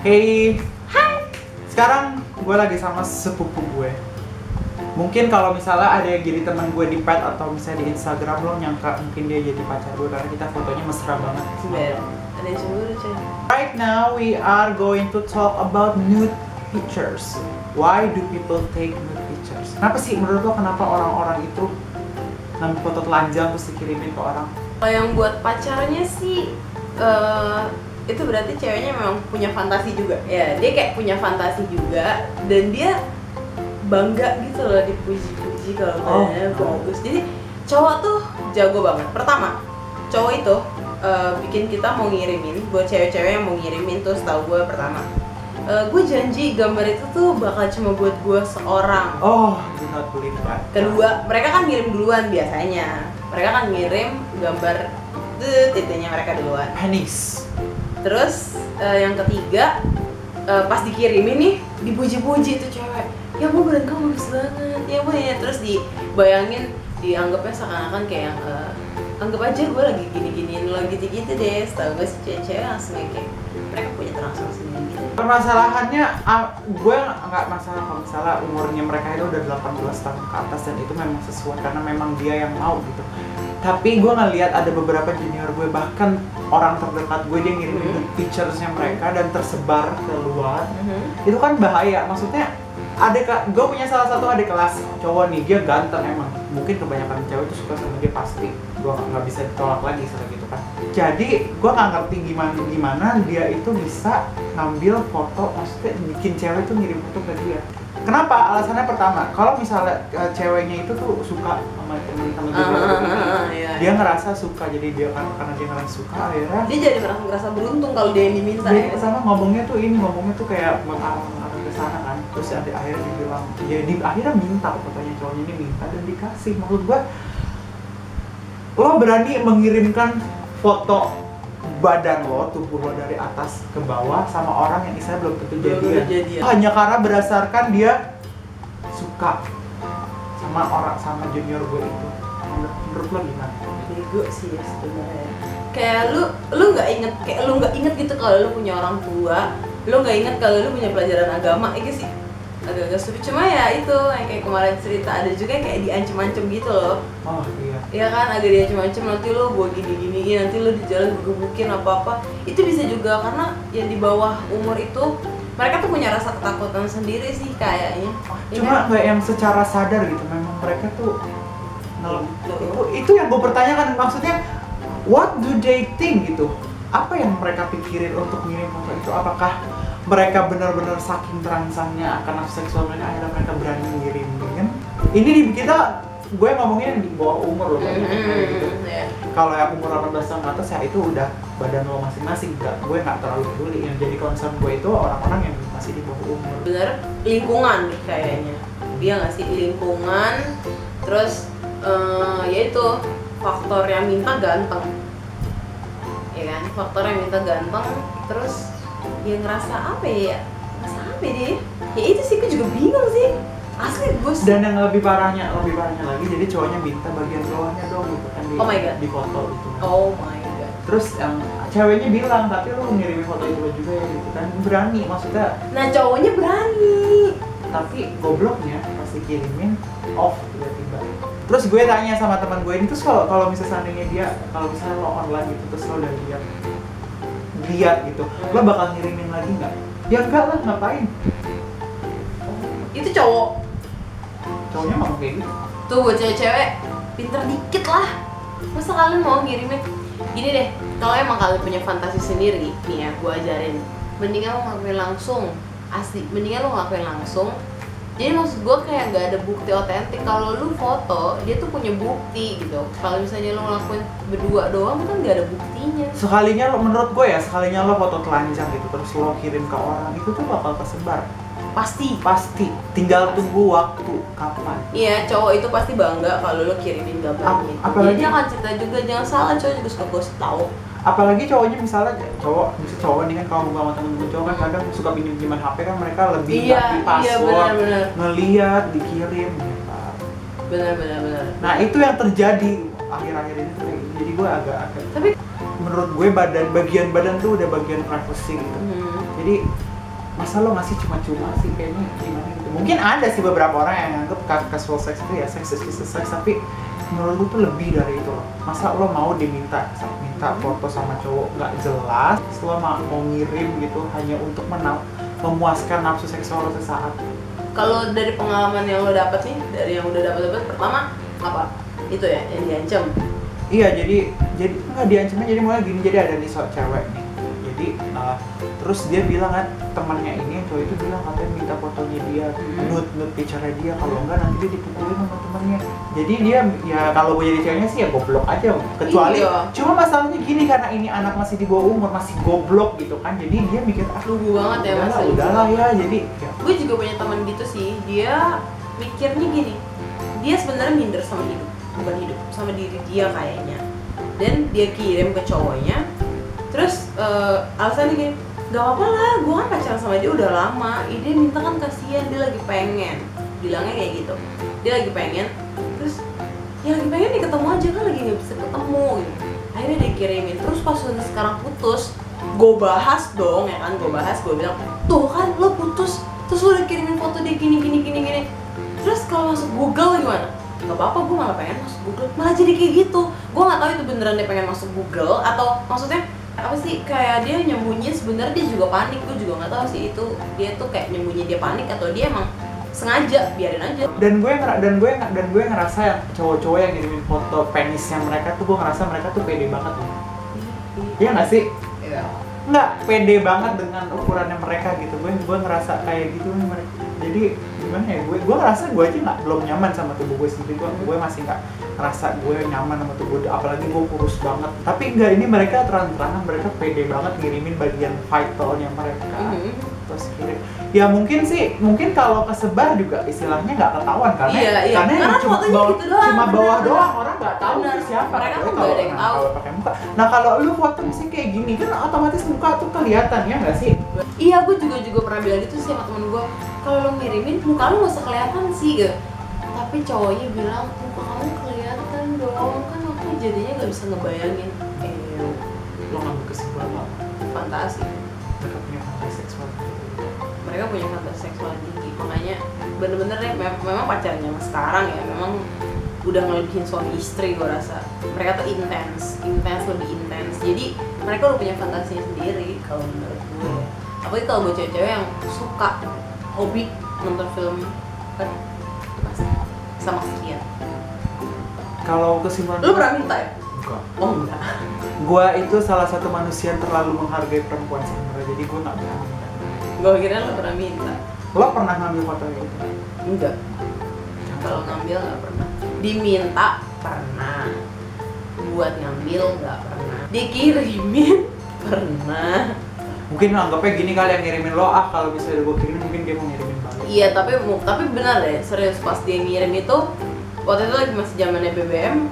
Hey, sekarang gue lagi sama sepupu gue. Mungkin kalau misalnya ada yang jadi teman gue di pet atau misalnya di Instagram, lo nyangka mungkin dia jadi pacar gue karena kita fotonya mesra banget. Ada yang cemburu cuy. Right now we are going to talk about nude pictures. Why do people take nude pictures? Kenapa sih menurut lo kenapa orang-orang itu ngambil foto telanjang terus dikirimin ke orang? Kalau yang buat pacarnya sih itu berarti ceweknya memang punya fantasi juga. Ya, dia kayak punya fantasi juga dan dia bangga gitu loh dipuji-puji kalau bagus. Jadi cowok tuh jago banget. Pertama, cowok itu bikin kita mau ngirimin buat cewek-cewek yang mau ngirimin tuh setahu gue pertama. Gue janji gambar itu tuh bakal cuma buat gue seorang. Oh, do not believe that. Kedua, mereka kan ngirim duluan biasanya. Mereka kan ngirim gambar titiknya mereka duluan. Penis. Terus yang ketiga, pas dikirimin nih dipuji-puji tuh cewek. Ya bu badan kamu bagus banget. Ya bu ya. Terus dibayangin, dianggapnya seakan-akan kayak anggap aja gue lagi gini-giniin lo gitu-gitu deh. Setahu gue sih cewek langsung kayak mereka punya transaksi sendiri gitu. Permasalahannya, gue nggak masalah kalau misalnya umurnya mereka itu udah 18 tahun ke atas dan itu memang sesuai karena memang dia yang mau gitu. Tapi gue ngeliat ada beberapa junior gue, bahkan orang terdekat gue, dia ngirimin pictures-nya mereka dan tersebar ke luar. Itu kan bahaya, maksudnya gue punya salah satu adik kelas cowok nih, dia ganteng emang. Mungkin kebanyakan cewek itu suka sama dia pasti, gue nggak bisa ditolak lagi seperti gitu kan. Jadi gue nggak ngerti gimana dia itu bisa ngambil foto, maksudnya bikin cewek tuh ngirim foto ke dia. Kenapa? Alasannya pertama, kalau misalnya ceweknya itu tuh suka sama temen-temen dia, dia ngerasa suka, jadi dia karena dia ngerasa suka akhirnya dia jadi ngerasa beruntung kalau dia yang diminta. Dia sama ngomongnya tuh kayak mengarang-arang ke sana kan, terus akhirnya dibilang, ya akhirnya minta fotonya, cowoknya ini minta dan dikasih. Maksud gua, lo berani mengirimkan foto badan lo, tubuh lo dari atas ke bawah sama orang yang istilahnya belum tentu jadian. Hanya karena berdasarkan dia suka sama junior gue itu. Menurut lo gimana? Bego sih ya sebenarnya. Kayak lu nggak inget gitu kalau lu punya orang tua, lu nggak inget kalau lu punya pelajaran agama, itu sih agak-agak stupid. Cuma ya itu yang kayak kemarin cerita, ada juga yang kayak diancem-ancem gitu loh. Oh iya. Iya kan, agak diancem-ancem, nanti lu gua gini-gini, nanti lu di jalan gua gebukin apa-apa. Itu bisa juga karena yang di bawah umur itu mereka tuh punya rasa ketakutan sendiri sih kayaknya. Cuma nggak yang secara sadar gitu, memang mereka tuh itu yang gue pertanyakan, maksudnya what do they think gitu? Apa yang mereka pikirin untuk ngirim foto itu? Apakah mereka benar-benar saking terangsangnya akan nafsu seksual mereka akhirnya mereka berani ngirim kan? Ini di kita gue ngomongnya di bawah umur loh, gitu. Kalau yang umur 18 tahun ke atas ya itu udah badan lo masing-masing, gue nggak terlalu peduli. Yang jadi concern gue itu orang-orang yang masih di bawah umur. Bener, lingkungan kayaknya. Dia nggak sih lingkungan, terus yaitu faktor yang minta ganteng, ya kan? Faktor yang minta ganteng, terus dia ngerasa apa ya? Dia? Ya itu sih, gue juga bingung sih. Asli gue. Dan yang lebih parahnya lagi, jadi cowoknya minta bagian bawahnya dong gitu kan di foto gitu. Oh my god. Terus yang ceweknya bilang, tapi lu ngirimin foto itu juga ya gitu kan, berani maksudnya. Nah cowoknya berani. Tapi gobloknya pas dikirimin off tiba-tiba. Terus gue tanya sama teman gue ini, terus kalau misalnya seandainya dia, kalau misalnya lo online gitu, terus lo udah lihat gitu, lo bakal ngirimin lagi nggak? Ya enggak lah, ngapain? Itu Cowoknya ngomong kayak gitu. Tuh buat cewek-cewek, pinter dikit lah. Masa kalian mau ngirimin? Gini deh, kalau emang kalian punya fantasi sendiri, nih ya, gue ajarin. Mendingan lo ngelakuin langsung, asli. Mendingan lo ngelakuin langsung. Jadi maksud gue kayak gak ada bukti otentik. Kalau lu foto, dia tuh punya bukti gitu. Kalau misalnya lo ngelakuin berdua doang, kan gak ada buktinya. Sekalinya lo, menurut gue ya, sekalinya lo foto telanjang gitu, terus lo kirim ke orang, itu tuh bakal tersebar. Pasti. Tinggal tunggu waktu kapan. Iya, cowok itu pasti bangga kalau lo kirimin gambarnya. Apalagi dia akan cerita juga, jangan salah, cowok juga suka gosip tahu. Apalagi cowoknya misalnya cowok nih kan, kalau buka sama temen-temen cowok kan kadang suka pinjam HP kan, mereka lebih ngerti password, ngeliat, dikirim gitu. Benar. Nah itu yang terjadi akhir-akhir ini. Jadi gue agak tapi menurut gue bagian badan tuh udah bagian privacy gitu. Jadi masa lo ngasih cuma-cuma sih, kayaknya gimana gitu. Mungkin ada sih beberapa orang yang anggap casual sex itu ya seks is sex, tapi menurut gue tuh lebih dari itu loh. Masa lo mau minta foto sama cowok nggak jelas, lo mau ngirim gitu hanya untuk memuaskan nafsu seksual lo sesaat. Kalau dari pengalaman yang lo dapet nih, dari yang udah dapet pertama apa? Itu ya, yang diancam? Iya, jadi nggak diancamnya, jadi mulai gini, jadi ada nih cewek nih. Jadi terus dia bilang kan, temannya ini cowok itu bilang katanya minta fotonya dia, nude picture dia, kalau enggak nanti dia dipukulin sama temannya. Jadi dia ya kalau gue jadi ceweknya sih ya goblok aja, kecuali cuma masalahnya gini, karena ini anak masih di bawah umur, masih goblok gitu kan, jadi dia mikir lugu banget ya mas. Udahlah ya, jadi ya. Gue juga punya teman gitu sih, dia mikirnya gini, dia sebenarnya minder sama hidup, bukan hidup sama diri dia kayaknya, dan dia kirim ke cowoknya. Terus alasannya gini, gak apa-apa lah, gue kan pacaran sama dia udah lama, dia minta kan kasihan, dia lagi pengen, bilangnya kayak gitu, dia lagi pengen, terus ya lagi pengen nih ketemu aja kan, lagi gak bisa ketemu gitu. Akhirnya dia kirimin, terus pas udah sekarang putus, gue bahas dong ya kan, gue bilang, tuh kan lo putus, terus lo udah kirimin foto dia gini, terus kalau masuk Google gimana? Gak apa-apa, gue malah pengen masuk Google, malah jadi kayak gitu. Gue gak tahu itu beneran dia pengen masuk Google atau maksudnya apa sih, kayak dia nyembunyi sebenarnya dia juga panik. Gue juga nggak tahu sih itu dia tuh kayak nyembunyi dia panik atau dia emang sengaja biarin aja. Dan gue ngerasa yang cowok-cowok yang ngirimin foto penisnya mereka tuh, gue ngerasa mereka tuh pede banget loh. Iya nggak sih? Iya. Nggak pede banget dengan ukurannya mereka gitu. Gue ngerasa kayak gitu mereka. Jadi gimana ya, gue ngerasa gue aja belum nyaman sama tubuh gue sendiri. Gue masih nggak ngerasa gue nyaman sama tubuh gue, apalagi gue kurus banget. Tapi enggak, ini mereka terang-terangan mereka pede banget ngirimin bagian vitalnya mereka. Terus kirim. Ya mungkin kalau kesebar juga istilahnya nggak ketahuan kan? Iya. Karena cuma gitu doang, bawah doang, orang nggak tahu bener. siapa. Mereka tuh kalau nggak ada yang tahu. Kalau pakai muka. Nah kalau lu foto sih kayak gini kan otomatis muka tuh kelihatan ya nggak sih? Iya, gue juga pernah bilang gitu sih sama temen gue. Kalau lo ngirimin muka lo nggak usah kelihatan sih, gitu. Tapi cowoknya bilang muka kamu kelihatan dong, kan aku jadinya nggak bisa ngebayangin. Lo ngambil kesimpulan apa? Fantasi. Mereka punya fantasi seksual. Mereka punya fantasi seksual tinggi, makanya bener-bener ya memang pacarnya sama sekarang ya memang udah ngelebihin suami istri. Gue rasa mereka tuh intens, lebih intens. Jadi mereka udah punya fantasinya sendiri kalau menurut gue. Apalagi kalau buat cewek-cewek yang suka hobi nonton film kan itu pasti sama sekian. Kalau kesimpulan Lu pernah minta ya? Enggak. Oh enggak. Gua itu salah satu manusia yang terlalu menghargai perempuan sebenarnya, jadi gua nggak pernah minta. Gue kira lu pernah minta. Lo pernah ngambil foto kayak gitu? Enggak. Kalau ngambil nggak pernah. Diminta pernah. Buat ngambil nggak pernah. Dikirimin pernah. Mungkin anggapnya gini kali, yang ngirimin lo, kalau misalnya gue kirimin mungkin dia mau ngirimin balik. Iya, tapi benar deh, serius pas dia ngirim itu waktu itu lagi masih zamannya BBM.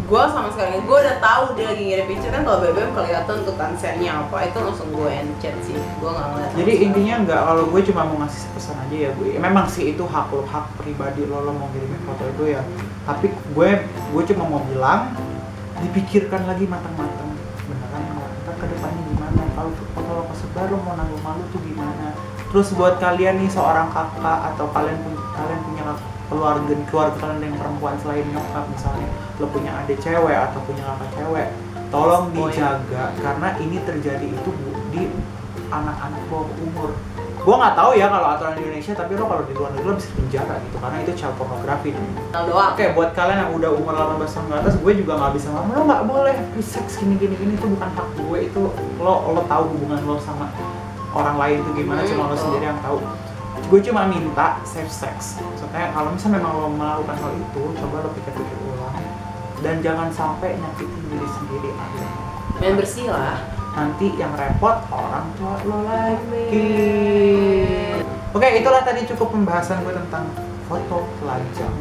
Gue sama sekali, gue udah tahu dia lagi ngirim picture kan, kalau BBM kelihatan tuh konsennya apa, itu langsung gue chat sih, gue nggak ngeliat. Jadi intinya nggak, kalau gue cuma mau ngasih pesan aja ya gue. Memang sih itu hak lo, hak pribadi lo mau ngirimin foto itu ya. Tapi gue cuma mau bilang, dipikirkan lagi matang-matang, beneran ntar kedepannya gimana, kalau kesebar lo mau nanggung malu tuh gimana. Terus buat kalian nih seorang kakak atau kalian punya keluarga kalian yang perempuan selain nyokap, misalnya lo punya adik cewek atau punya kakak cewek, tolong dijaga karena ini terjadi itu di anak-anak bawah umur. Gue nggak tahu ya kalau aturan di Indonesia, tapi lo kalau di luar negeri lo bisa penjara gitu karena itu child pornography. Oke, buat kalian yang udah umur 18 tahun ke atas, gue juga nggak bisa ngomong lo nggak boleh seks gini itu bukan hak gue. Itu lo tahu hubungan lo sama orang lain itu gimana, cuma lo sendiri yang tahu. Gue cuma minta safe sex. Maksudnya kalau misalnya memang lo melakukan hal itu, coba lo pikir-pikir ulang dan jangan sampai nyakitin diri sendiri aja. Main bersih lah. Nanti yang repot orang tua lo lagi. Oke, itulah tadi cukup pembahasan gue tentang foto telanjang.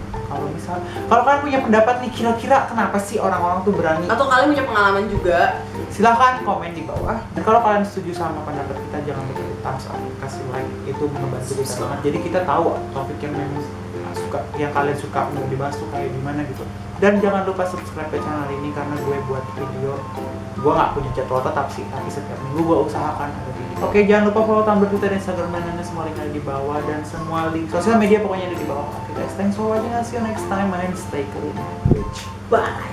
Kalau kalian punya pendapat nih, kira-kira kenapa sih orang-orang tuh berani? Atau kalian punya pengalaman juga? Silahkan komen di bawah. Dan kalau kalian setuju sama pendapat kita, jangan lupa di thumbs up, kasih like, itu membantu kita banget. Jadi kita tahu topik yang memang suka, yang kalian suka mau dibahas tuh kayak gimana gitu. Dan jangan lupa subscribe ke channel ini karena gue buat video. Gue nggak punya jadwal tetap sih, tapi setiap minggu gue usahakan ada video. Oke, jangan lupa follow Tumblr, Twitter, Instagram, dan semua link ada di bawah, dan semua link sosial media pokoknya ada di bawah. Oke guys, thanks for watching. I'll see you next time. My name is Stay Clean. Bye.